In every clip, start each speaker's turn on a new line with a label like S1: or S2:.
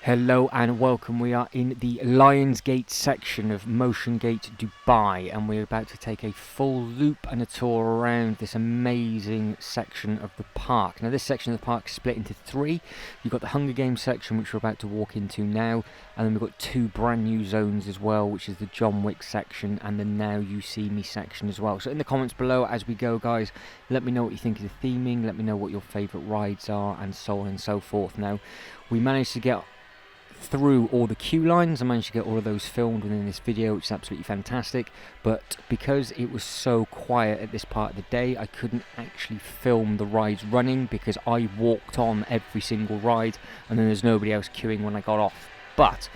S1: Hello and welcome. We are in the Lionsgate section of Motiongate Dubai, and we're about to take a full loop and a tour around this amazing section of the park. Now, this section of the park is split into three. You've got the Hunger Games section, which we're about to walk into now, and then we've got two brand new zones as well, which is the John Wick section and the Now You See Me section as well. So in the comments below as we go, guys, let me know what you think of the theming, let me know what your favourite rides are, and so on and so forth. Now, we managed to get through all the queue lines. I managed to get all of those filmed within this video, which is absolutely fantastic, but because it was so quiet at this part of the day, I couldn't actually film the rides running because I walked on every single ride and then there's nobody else queuing when I got off. But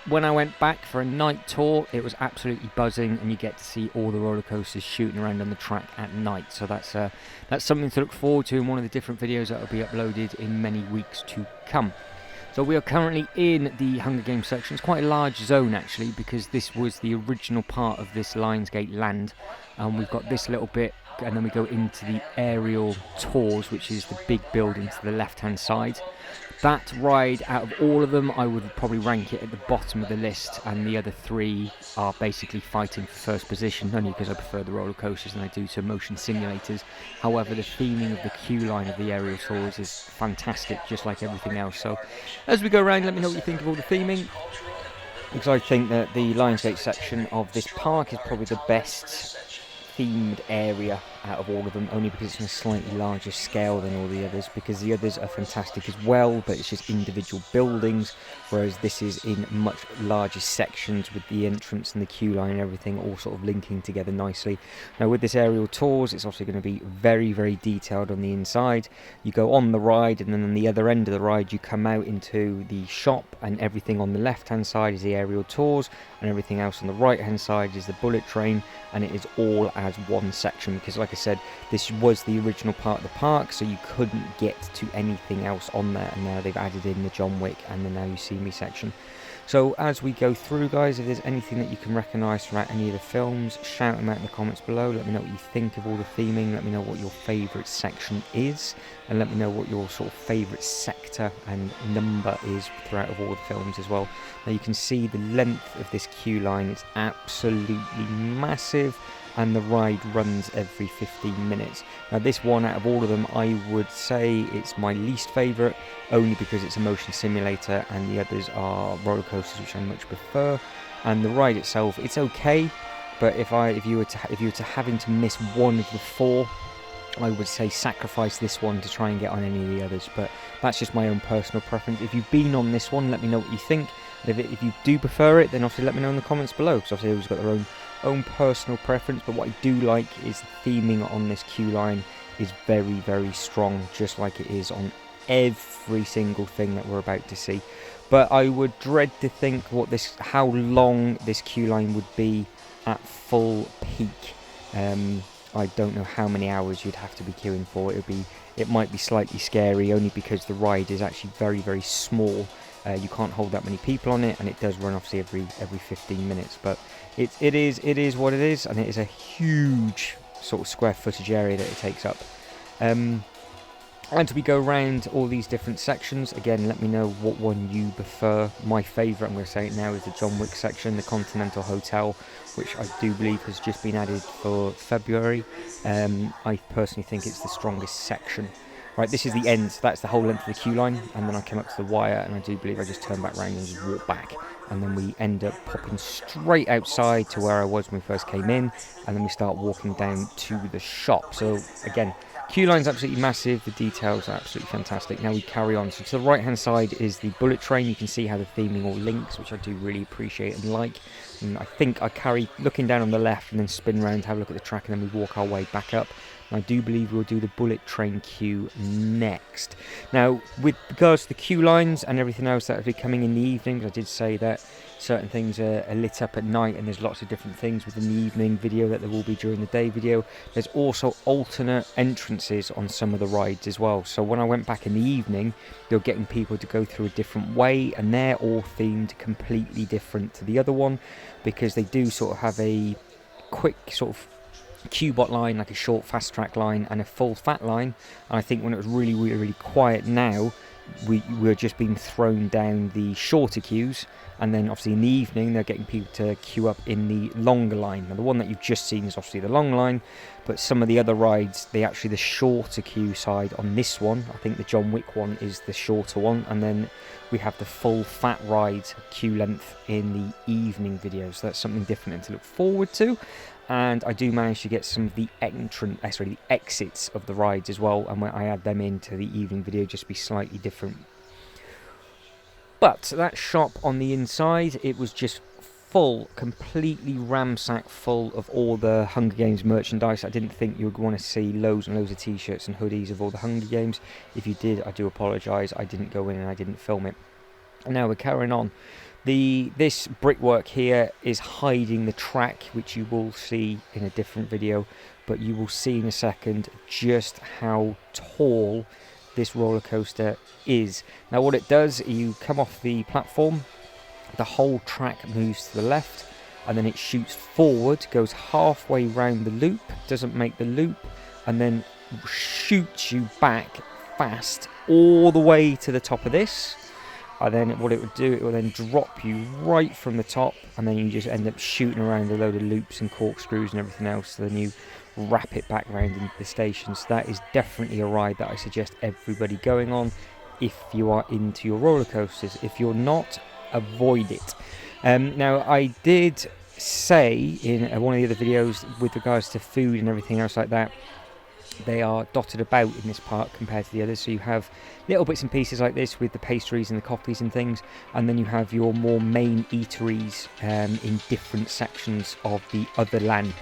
S1: when I went back for a night tour, it was absolutely buzzing, and you get to see all the roller coasters shooting around on the track at night. So that's something to look forward to in one of the different videos that will be uploaded in many weeks to come. So we are currently in the Hunger Games section. It's quite a large zone actually, because this was the original part of this Lionsgate land. We've got this little bit, and then we go into the aerial tours, which is the big building to the left hand side. That ride, out of all of them, I would probably rank it at the bottom of the list, and the other three are basically fighting for first position, only because I prefer the roller coasters than I do to motion simulators. However, the theming of the queue line of the aerial tours is fantastic, just like everything else. So as we go around, let me know what you think of all the theming, because I think that the Lionsgate section of this park is probably the best themed area out of all of them, only because it's on a slightly larger scale than all the others, because the others are fantastic as well, but it's just individual buildings, whereas this is in much larger sections with the entrance and the queue line and everything all sort of linking together nicely. Now with this aerial tours, it's obviously going to be very, very detailed on the inside. You go on the ride, and then on the other end of the ride you come out into the shop, and everything on the left hand side is the aerial tours, and everything else on the right hand side is the bullet train, and it is all as one section, because like I said, this was the original part of the park, so you couldn't get to anything else on there, and now they've added in the John Wick and the Now You See Me section. So as we go through, guys, if there's anything that you can recognise throughout any of the films, shout them out in the comments below. Let me know what you think of all the theming, let me know what your favourite section is, and let me know what your sort of favourite sector and number is throughout of all the films as well. Now you can see the length of this queue line, it's absolutely massive, and the ride runs every 15 minutes. Now this one, out of all of them, I would say it's my least favourite, only because it's a motion simulator and the others are roller coasters, which I much prefer. And the ride itself, it's okay, but if you were to having to miss one of the four, I would say sacrifice this one to try and get on any of the others, but that's just my own personal preference. If you've been on this one, let me know what you think. If you do prefer it, then obviously let me know in the comments below, because obviously everyone's got their own personal preference. But what I do like is the theming on this queue line is very, very strong, just like it is on every single thing that we're about to see. But I would dread to think how long this queue line would be at full peak. I don't know how many hours you'd have to be queuing for. It might be slightly scary, only because the ride is actually very, very small. You can't hold that many people on it, and it does run obviously every 15 minutes. But it is what it is, and it is a huge sort of square footage area that it takes up. And we go around all these different sections. Again, let me know what one you prefer. My favourite, I'm going to say it now, is the John Wick section, the Continental Hotel, which I do believe has just been added for February. I personally think it's the strongest section. Right, this is the end, so that's the whole length of the queue line, and then I come up to the wire, and I do believe I just turn back around and just walk back, and then we end up popping straight outside to where I was when we first came in, and then we start walking down to the shop. So again, queue line's absolutely massive, the details are absolutely fantastic. Now we carry on. So to the right hand side is the bullet train. You can see how the theming all links, which I do really appreciate and like. And I think I carry looking down on the left and then spin around, have a look at the track, and then we walk our way back up. And I do believe we'll do the bullet train queue next. Now, with regards to the queue lines and everything else that will be coming in the evenings, I did say that certain things are lit up at night, and there's lots of different things within the evening video that there will be during the day video. There's also alternate entrances on some of the rides as well. So when I went back in the evening, they were getting people to go through a different way, and they're all themed completely different to the other one, because they do sort of have a quick sort of Q-bot line, like a short fast track line, and a full fat line. And I think when it was really, really, really quiet now, we're just being thrown down the shorter queues, and then obviously in the evening they're getting people to queue up in the longer line. Now the one that you've just seen is obviously the long line, but some of the other rides, the shorter queue side on this one, I think the John Wick one is the shorter one, and then we have the full fat ride queue length in the evening video, so that's something different to look forward to. And I do manage to get some of the exits of the rides as well, and when I add them into the evening video, just be slightly different. But that shop on the inside, it was just full, completely ramsacked full of all the Hunger Games merchandise. I didn't think you would want to see loads and loads of t-shirts and hoodies of all the Hunger Games. If you did, I do apologise. I didn't go in and I didn't film it. And now we're carrying on. This brickwork here is hiding the track, which you will see in a different video, but you will see in a second just how tall this roller coaster is. Now what it does, you come off the platform, the whole track moves to the left, and then it shoots forward, goes halfway round the loop, doesn't make the loop, and then shoots you back fast all the way to the top of this. And then what it would do, it will then drop you right from the top, and then you just end up shooting around a load of loops and corkscrews and everything else, so then you wrap it back around into the station. So that is definitely a ride that I suggest everybody going on if you are into your roller coasters. If you're not, avoid it. Now I did say in one of the other videos with regards to food and everything else like that, they are dotted about in this park compared to the others. So you have little bits and pieces like this with the pastries and the coffees and things, and then you have your more main eateries in different sections of the other land.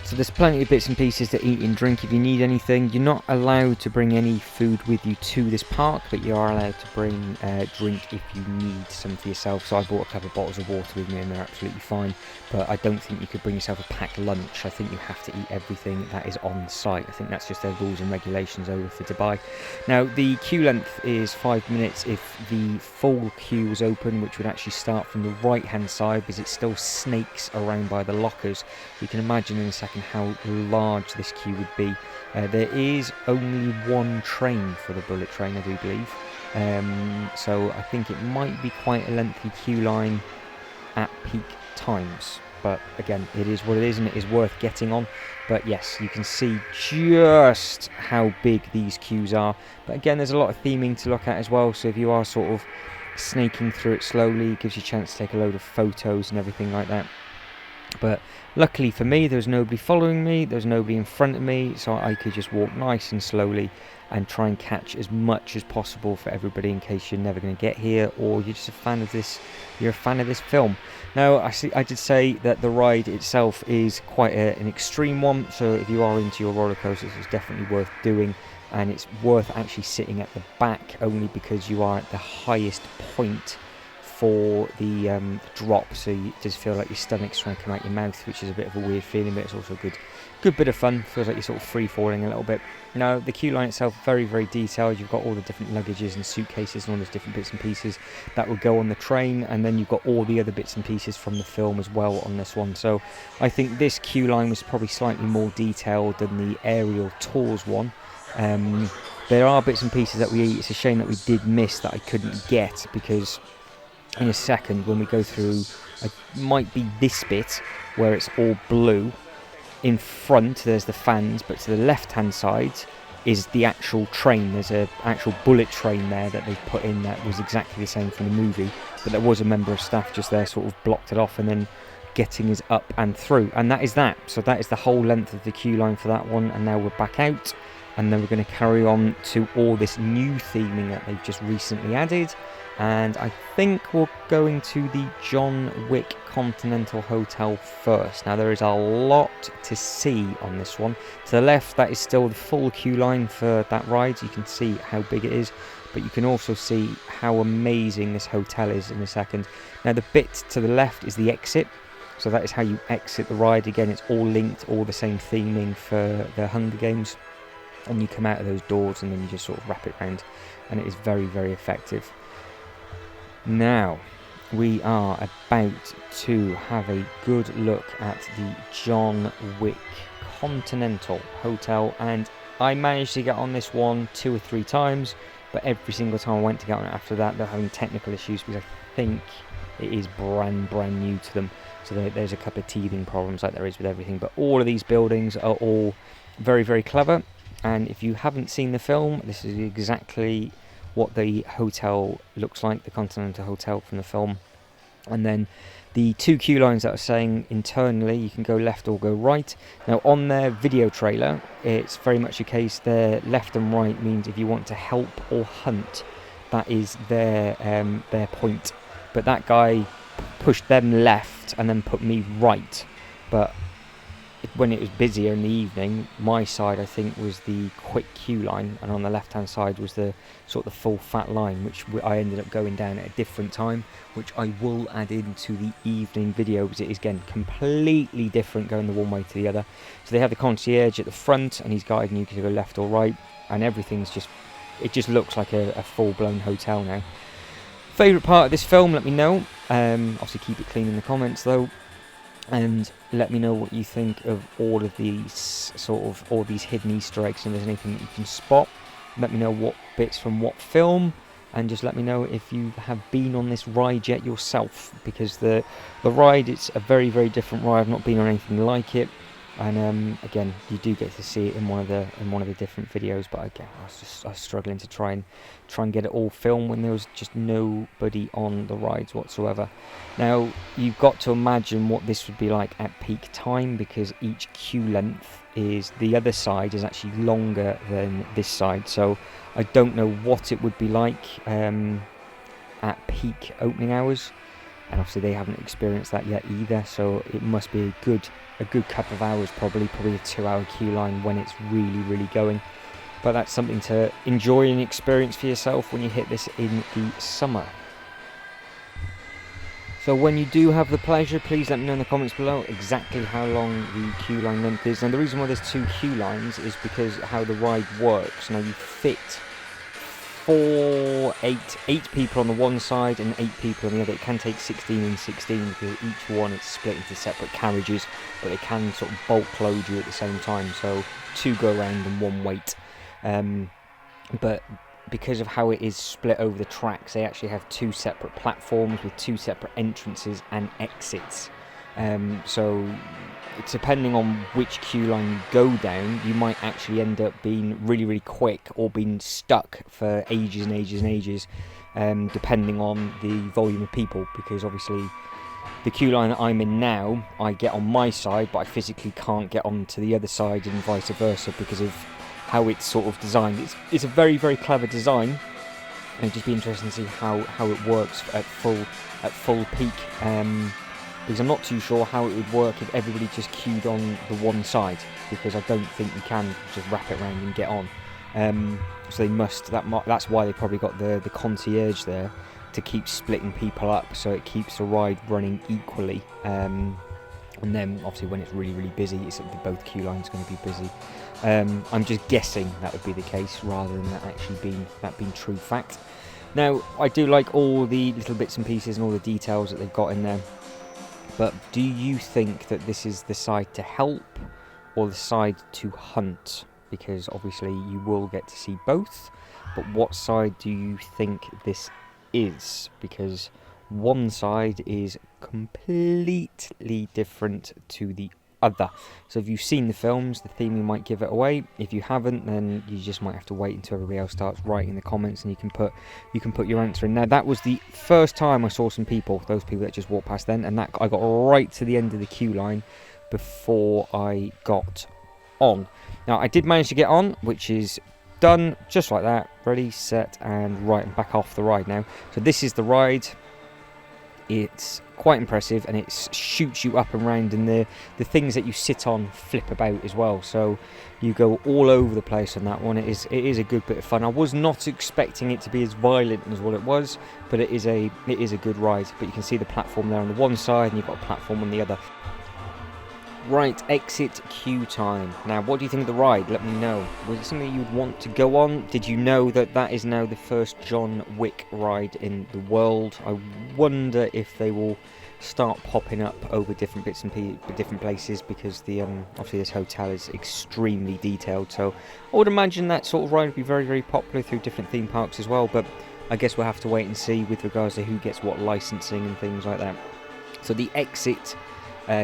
S1: So there's plenty of bits and pieces to eat and drink if you need anything. You're not allowed to bring any food with you to this park, but you are allowed to bring drink if you need some for yourself. So I bought a couple of bottles of water with me and they're absolutely fine, but I don't think you could bring yourself a packed lunch. I think you have to eat everything that is on site. I think that's just their rules and regulations over for Dubai. Now the queue length is 5 minutes if the full queue was open, which would actually start from the right hand side because it still snakes around by the lockers. You can imagine in a second how large this queue would be. There is only one train for the bullet train, I do believe, so I think it might be quite a lengthy queue line at peak times, but again, it is what it is and it is worth getting on. But yes, you can see just how big these queues are, but again, there's a lot of theming to look at as well, so if you are sort of snaking through it slowly, it gives you a chance to take a load of photos and everything like that. But luckily for me, there was nobody following me, there was nobody in front of me, so I could just walk nice and slowly and try and catch as much as possible for everybody in case you're never going to get here or you're just a fan of this, you're a fan of this film. Now I did say that the ride itself is quite an extreme one, so if you are into your roller coasters, it's definitely worth doing, and it's worth actually sitting at the back only because you are at the highest point for the drop, so you just feel like your stomach's trying to come out your mouth, which is a bit of a weird feeling, but it's also a good bit of fun. Feels like you're sort of free falling a little bit. Now the queue line itself, very detailed. You've got all the different luggages and suitcases and all those different bits and pieces that will go on the train, and then you've got all the other bits and pieces from the film as well on this one. So I think this queue line was probably slightly more detailed than the aerial tours one. There are bits and pieces that it's a shame that we did miss that I couldn't get, because in a second when we go through, it might be this bit where it's all blue. In front there's the fans, but to the left hand side is the actual train. There's an actual bullet train there that they've put in that was exactly the same from the movie, but there was a member of staff just there sort of blocked it off and then getting us up and through, and that is that. So that is the whole length of the queue line for that one, and now we're back out, and then we're going to carry on to all this new theming that they've just recently added. And I think we're going to the John Wick Continental Hotel first. Now there is a lot to see on this one. To the left, that is still the full queue line for that ride. You can see how big it is, but you can also see how amazing this hotel is in a second. Now the bit to the left is the exit. So that is how you exit the ride. Again, it's all linked, all the same theming for the Hunger Games. And you come out of those doors and then you just sort of wrap it around. And it is very effective. Now, we are about to have a good look at the John Wick Continental Hotel, and I managed to get on this one 2 or 3 times. but every single time I went to get on it after that, they're having technical issues because I think it is brand new to them. So there's a couple of teething problems like there is with everything. But all of these buildings are all very, very clever. And if you haven't seen the film, this is exactly what the hotel looks like, the Continental Hotel from the film. And then the two queue lines that are saying internally you can go left or go right. Now on their video trailer, it's very much a case their left and right means if you want to help or hunt, that is their point. But that guy pushed them left and then put me right. But when it was busier in the evening, my side I think was the quick queue line, and on the left hand side was the sort of the full fat line, which I ended up going down at a different time, which I will add into the evening video because it is again completely different going the one way to the other. So they have the concierge at the front and he's guiding you to go left or right, and everything's just looks like a full-blown hotel now. Favourite part of this film, let me know. Obviously keep it clean in the comments though. And let me know what you think of all of these all these hidden Easter eggs, and if there's anything that you can spot. Let me know what bits from what film, and just let me know if you have been on this ride yet yourself, because the ride, it's a very, very different ride. I've not been on anything like it, and again, you do get to see it in one of the different videos. But again, I was struggling to try and get it all filmed when there was just nobody on the rides whatsoever. Now you've got to imagine what this would be like at peak time, because each queue length is, the other side is actually longer than this side, so I don't know what it would be like at peak opening hours, and obviously they haven't experienced that yet either, so it must be a good couple of hours, probably a 2-hour queue line when it's really, really going. But that's something to enjoy and experience for yourself when you hit this in the summer. So when you do have the pleasure, please let me know in the comments below exactly how long the queue line length is. And the reason why there's two queue lines is because how the ride works. Now you fit eight people on the one side and 8 people on the other. It can take 16 and 16 because each one is split into separate carriages, but they can sort of bulk load you at the same time. So 2 go around and 1 wait. But because of how it is split over the tracks, they actually have 2 separate platforms with 2 separate entrances and exits. So it's depending on which queue line you go down, you might actually end up being really, really quick or being stuck for ages and ages and ages, depending on the volume of people, because obviously the queue line that I'm in now, I get on my side, but I physically can't get on to the other side and vice versa because of how it's sort of designed. It's a very, very clever design, and it'd just be interesting to see how it works at full peak, because I'm not too sure how it would work if everybody just queued on the one side, because I don't think you can just wrap it around and get on. So they must, that's why they probably got the concierge there to keep splitting people up, so it keeps the ride running equally. And then obviously when it's really, really busy, it's both queue lines going to be busy. I'm just guessing that would be the case rather than that actually being true fact. Now I do like all the little bits and pieces and all the details that they've got in there, but do you think that this is the side to help or the side to hunt? Because obviously you will get to see both, but what side do you think this is? Because one side is completely different to the other. So if you've seen the films, the theming might give it away. If you haven't, then you just might have to wait until everybody else starts writing in the comments, and you can put your answer in. Now that was the first time I saw some people, those people that just walked past then, and that I got right to the end of the queue line before I got on. Now I did manage to get on, which is done just like that. Ready, set, and right, and back off the ride now. So this is the ride. It's quite impressive, and it shoots you up and round, and the things that you sit on flip about as well, so you go all over the place on that one. It is a good bit of fun. I was not expecting it to be as violent as what it was, but it is a good ride. But you can see the platform there on the one side, and you've got a platform on the other. Right, exit queue time. Now, what do you think of the ride? Let me know. Was it something you'd want to go on? Did you know that that is now the first John Wick ride in the world? I wonder if they will start popping up over different bits and different places, because the obviously this hotel is extremely detailed. So I would imagine that sort of ride would be very, very popular through different theme parks as well. But I guess we'll have to wait and see with regards to who gets what licensing and things like that. So the exit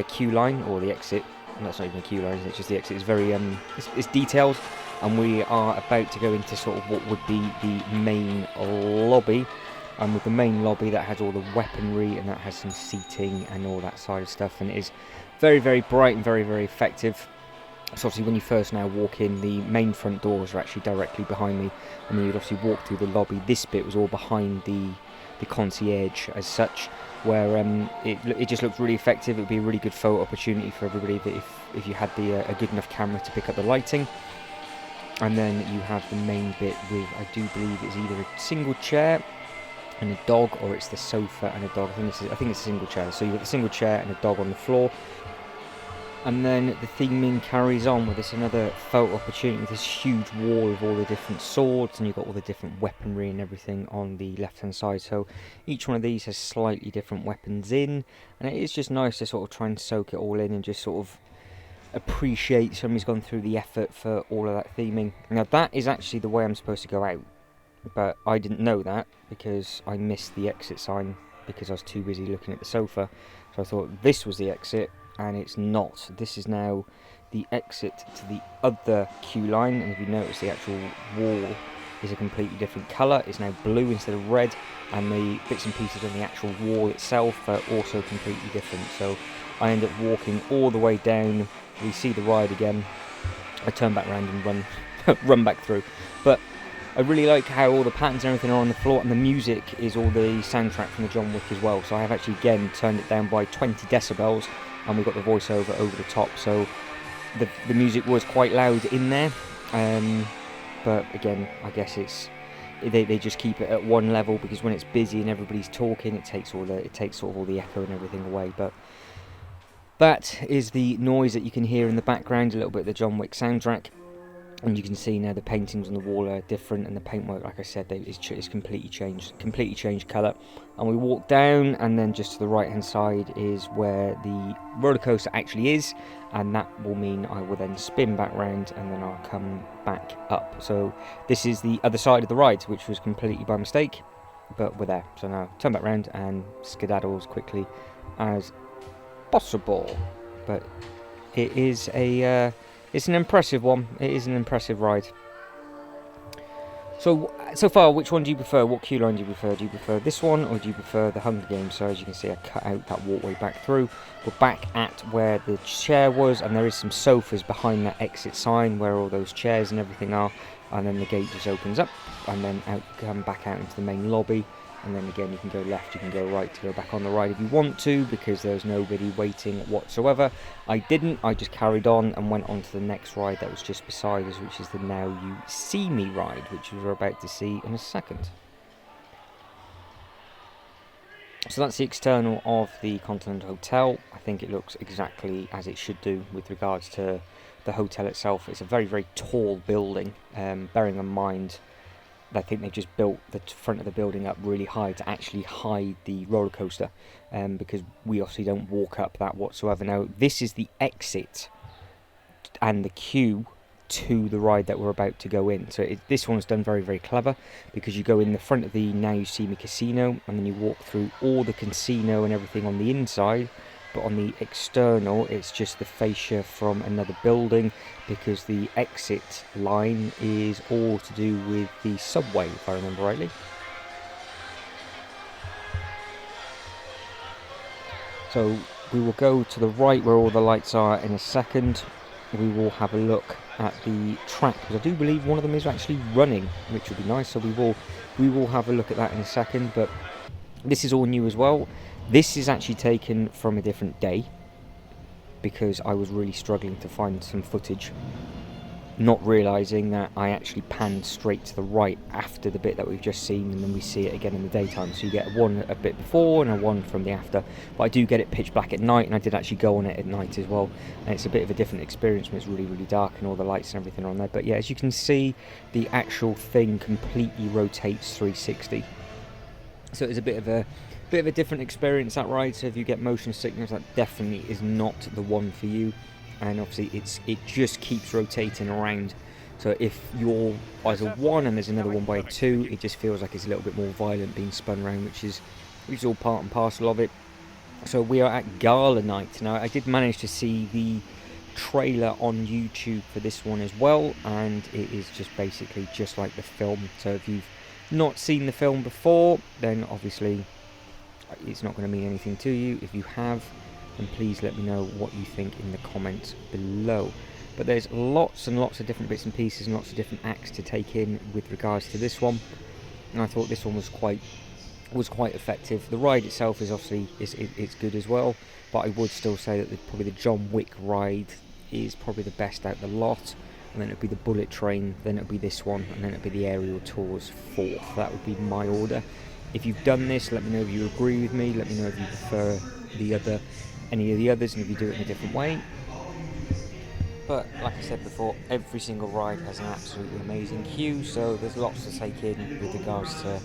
S1: queue line, or the exit, that's not even a queue line, it's just the exit, is very it's detailed, and we are about to go into sort of what would be the main lobby, and with the main lobby that has all the weaponry and that has some seating and all that side of stuff, and it is very, very bright and very, very effective. So obviously when you first now walk in, the main front doors are actually directly behind me, and then you'd obviously walk through the lobby. This bit was all behind the concierge as such, where it just looks really effective. It would be a really good photo opportunity for everybody that if you had a good enough camera to pick up the lighting. And then you have the main bit with, I do believe it's either a single chair and a dog, or it's the sofa and a dog. I think it's a single chair. So you've got the single chair and a dog on the floor. And then the theming carries on with this another photo opportunity with this huge wall of all the different swords, and you've got all the different weaponry and everything on the left hand side. So each one of these has slightly different weapons in, and it is just nice to sort of try and soak it all in and just sort of appreciate somebody's gone through the effort for all of that theming. Now that is actually the way I'm supposed to go out, but I didn't know that because I missed the exit sign because I was too busy looking at the sofa. So I thought this was the exit, and it's not. This is now the exit to the other queue line, and if you notice, the actual wall is a completely different colour. It's now blue instead of red, and the bits and pieces on the actual wall itself are also completely different. So I end up walking all the way down. We see the ride again. I turn back around and run back through. But I really like how all the patterns and everything are on the floor, and the music is all the soundtrack from the John Wick as well. So I have actually again turned it down by 20 decibels, and we've got the voiceover over the top, so the music was quite loud in there, but again, I guess they just keep it at one level, because when it's busy and everybody's talking, it takes sort of all the echo and everything away. But that is the noise that you can hear in the background, a little bit of the John Wick soundtrack. And you can see now the paintings on the wall are different, and the paintwork, like I said, is completely changed colour. And we walk down, and then just to the right hand side is where the roller coaster actually is, and that will mean I will then spin back round and then I'll come back up. So this is the other side of the ride, which was completely by mistake, but we're there. So now turn back round and skedaddle as quickly as possible. But it is it's an impressive one. It is an impressive ride. So far, which one do you prefer? What queue line do you prefer? Do you prefer this one, or do you prefer the Hunger Games? So as you can see, I cut out that walkway back through. We're back at where the chair was, and there is some sofas behind that exit sign where all those chairs and everything are. And then the gate just opens up, and then come back out into the main lobby. And then again, you can go left, you can go right to go back on the ride if you want to, because there's nobody waiting whatsoever. I didn't, I just carried on and went on to the next ride that was just beside us, which is the Now You See Me ride, which we're about to see in a second. So that's the external of the Continental Hotel. I think it looks exactly as it should do with regards to the hotel itself. It's a very, very tall building, bearing in mind I think they've just built the front of the building up really high to actually hide the roller coaster, because we obviously don't walk up that whatsoever. Now this is the exit and the queue to the ride that we're about to go in. So this one's done very, very clever, because you go in the front of the Now You See Me casino, and then you walk through all the casino and everything on the inside. But on the external, it's just the fascia from another building, because the exit line is all to do with the subway, if I remember rightly. So we will go to the right where all the lights are in a second. We will have a look at the track, because I do believe one of them is actually running, which would be nice. So we will have a look at that in a second. But this is all new as well. This is actually taken from a different day, because I was really struggling to find some footage. not realising that I actually panned straight to the right after the bit that we've just seen, and then we see it again in the daytime. So you get one a bit before and a one from the after. But I do get it pitch black at night, and I did actually go on it at night as well. And it's a bit of a different experience when it's really, really dark and all the lights and everything are on there. But yeah, as you can see, the actual thing completely rotates 360. So it's a bit of a different experience, that ride. So if you get motion sickness, that definitely is not the one for you. And obviously it just keeps rotating around. So if you're either one and there's another one by two, it just feels like it's a little bit more violent being spun around, which is all part and parcel of it. So we are at Gala Night. Now I did manage to see the trailer on YouTube for this one as well, and it is just basically just like the film. So if you've not seen the film before, then obviously it's not going to mean anything to you. If you have, and please let me know what you think in the comments below. But there's lots and lots of different bits and pieces and lots of different acts to take in with regards to this one, and I thought this one was quite effective. The ride itself is obviously it's good as well, but I would still say that probably the John Wick ride is probably the best out of the lot, and then it'd be the Bullet Train, then it'd be this one, and then it'd be the Aerial Tours fourth. That would be my order. If you've done this, let me know if you agree with me, let me know if you prefer any of the others, and if you do it in a different way. But like I said before, every single ride has an absolutely amazing queue, so there's lots to take in with regards to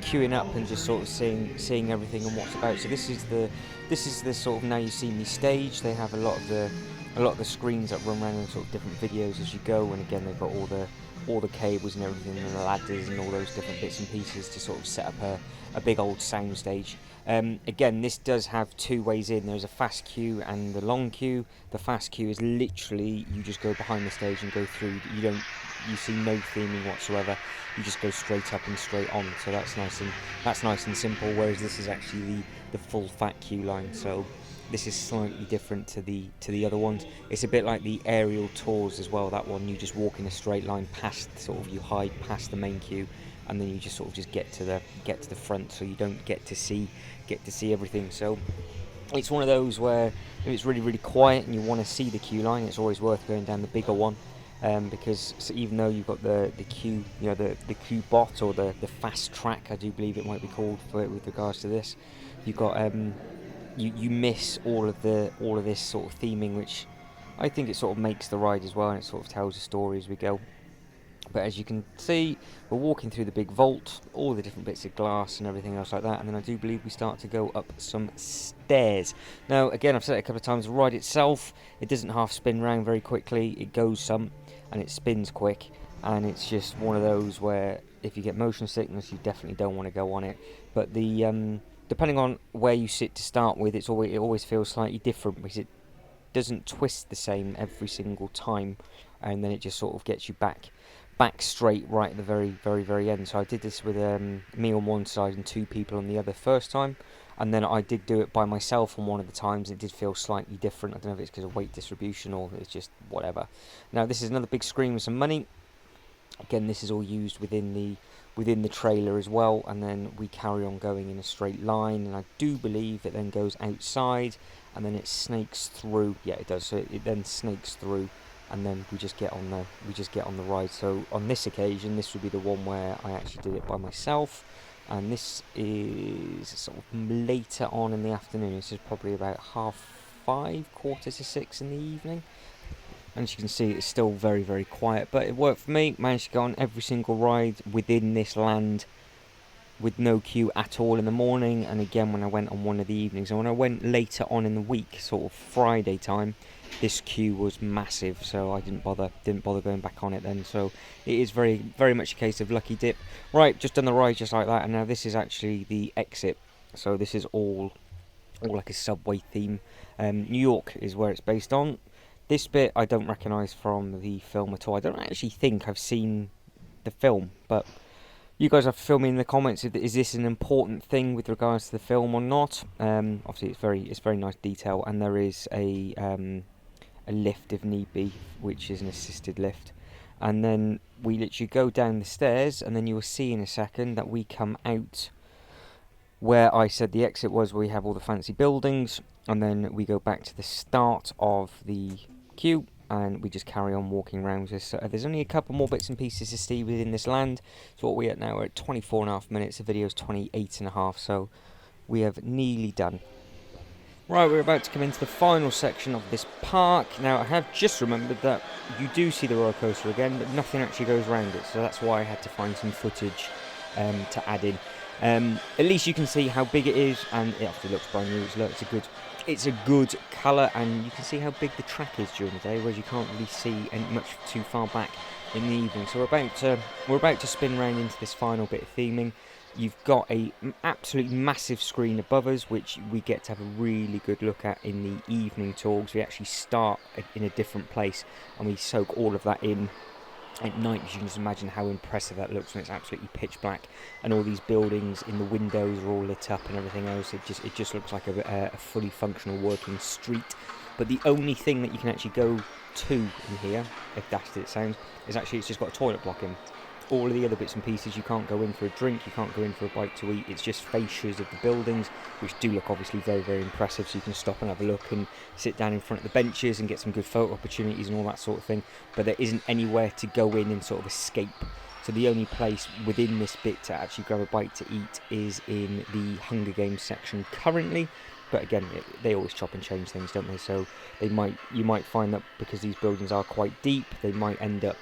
S1: queuing up and just sort of seeing everything and what's about. So this is the sort of Now You See Me stage. They have a lot of the screens that run around in sort of different videos as you go, and again they've got all the cables and everything and the ladders and all those different bits and pieces to sort of set up a big old sound stage. Again, this does have two ways in. There's a fast queue and the long queue. The fast queue is literally you just go behind the stage and go through. You see no theming whatsoever. You just go straight up and straight on. So that's nice and simple. Whereas this is actually the full fat queue line. So this is slightly different to the other ones. It's a bit like the Aerial Tours as well. That one you just walk in a straight line past, sort of you hide past the main queue, and then you just sort of just get to the front, so you don't get to see everything. So it's one of those where if it's really, really quiet and you want to see the queue line, it's always worth going down the bigger one, because even though you've got the queue, you know, the queue bot or the fast track, I do believe it might be called with regards to this, you've got you miss all of this sort of theming, which I think it sort of makes the ride as well, and it sort of tells a story as we go. But as you can see, we're walking through the big vault, all the different bits of glass and everything else like that, and then I do believe we start to go up some stairs. Now, again, I've said it a couple of times, the ride itself, it doesn't half spin round very quickly, it goes some, and it spins quick, and it's just one of those where if you get motion sickness, you definitely don't want to go on it. But the depending on where you sit to start with, it always feels slightly different, because it doesn't twist the same every single time, and then it just sort of gets you back straight right at the very, very, very end. So I did this with me on one side and two people on the other first time, and then I did do it by myself on one of the times. It did feel slightly different. I don't know if it's because of weight distribution or it's just whatever. Now this is another big screen with some money. Again, this is all used within the trailer as well, and then we carry on going in a straight line, and I do believe it then goes outside and then it snakes through. Yeah, it does. So it then snakes through, and then we just get on the ride. So on this occasion, this would be the one where I actually did it by myself, and this is sort of later on in the afternoon. This is probably about 5:30, 5:45 in the evening. And as you can see, it's still very, very quiet, but it worked for me. Managed to go on every single ride within this land with no queue at all in the morning, and again when I went on one of the evenings. And when I went later on in the week, sort of Friday time, this queue was massive, so I didn't bother going back on it then. So it is very, very much a case of lucky dip. Right, just done the ride just like that, and now this is actually the exit. So this is all like a subway theme. New York is where it's based on. This bit I don't recognise from the film at all. I don't actually think I've seen the film, but you guys have to fill me in the comments. Is this an important thing with regards to the film or not? Obviously, it's very nice detail, and there is a lift if need be, which is an assisted lift. And then we literally go down the stairs, and then you will see in a second that we come out where I said the exit was, where we have all the fancy buildings, and then we go back to the start of the queue, and we just carry on walking around with this. So there's only a couple more bits and pieces to see within this land. So what we're at now, we're at 24.5 minutes. The video's 28.5, so we have nearly done. Right, we're about to come into the final section of this park. Now, I have just remembered that you do see the roller coaster again, but nothing actually goes around it, so that's why I had to find some footage to add in. At least you can see how big it is, and it actually looks brand new. It's a good colour, and you can see how big the track is during the day, whereas you can't really see much too far back in the evening. So we're about to spin round into this final bit of theming. You've got a absolutely massive screen above us, which we get to have a really good look at in the evening tour. So we actually start in a different place, and we soak all of that in at night. You can just imagine how impressive that looks when it's absolutely pitch black, and all these buildings in the windows are all lit up and everything else. It just looks like a fully functional working street. But the only thing that you can actually go to in here, if that's it sounds, is actually it's just got a toilet block in. All of the other bits and pieces, you can't go in for a drink, you can't go in for a bite to eat. It's just fascias of the buildings, which do look obviously very, very impressive. So you can stop and have a look and sit down in front of the benches and get some good photo opportunities and all that sort of thing. But there isn't anywhere to go in and sort of escape. So the only place within this bit to actually grab a bite to eat is in the Hunger Games section currently. But again, they always chop and change things, don't they? So you might find that because these buildings are quite deep, they might end up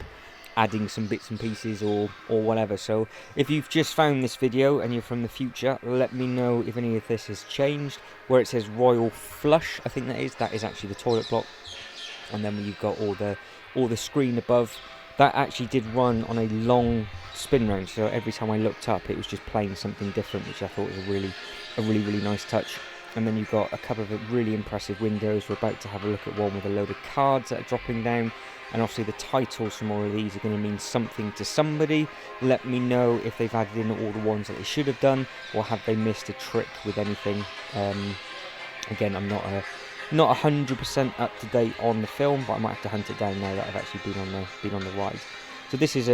S1: adding some bits and pieces or whatever. So if you've just found this video and you're from the future, let me know if any of this has changed. Where it says Royal Flush, I think that is actually the toilet block, and then you've got all the screen above. That actually did run on a long spin round, so every time I looked up it was just playing something different, which I thought was a really nice touch. And then you've got a couple of really impressive windows. We're about to have a look at one with a load of cards that are dropping down, and obviously the titles from all of these are going to mean something to somebody. Let me know if they've added in all the ones that they should have done, or have they missed a trick with anything. Again, I'm not 100% up to date on the film, but I might have to hunt it down now that I've actually been on the ride. So this is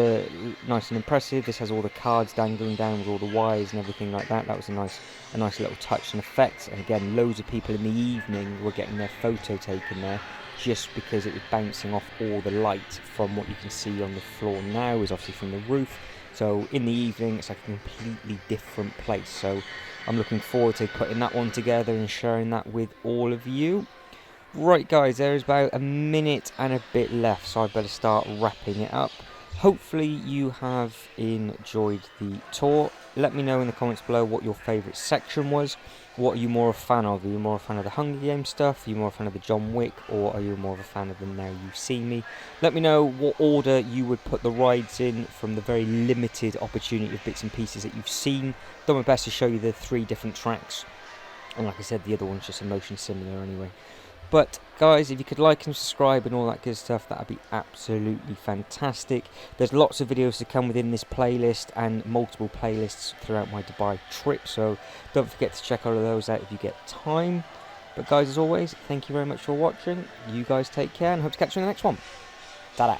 S1: nice and impressive. This has all the cards dangling down with all the wires and everything like that. That was a nice little touch and effect. And again, loads of people in the evening were getting their photo taken there, just because it was bouncing off all the light from what you can see on the floor now is obviously from the roof. So in the evening, it's like a completely different place. So I'm looking forward to putting that one together and sharing that with all of you. Right guys, there is about a minute and a bit left, so I better start wrapping it up. Hopefully you have enjoyed the tour. Let me know in the comments below what your favourite section was. What are you more a fan of? Are you more a fan of the Hunger Games stuff? Are you more a fan of the John Wick? Or are you more of a fan of the Now You See Me? Let me know what order you would put the rides in from the very limited opportunity of bits and pieces that you've seen. Done my best to show you the 3 different tracks. And like I said, the other one's just a motion simulator anyway. But guys, if you could like and subscribe and all that good stuff, that would be absolutely fantastic. There's lots of videos to come within this playlist and multiple playlists throughout my Dubai trip, so don't forget to check all of those out if you get time. But guys, as always, thank you very much for watching. You guys take care, and hope to catch you in the next one. Ta-da!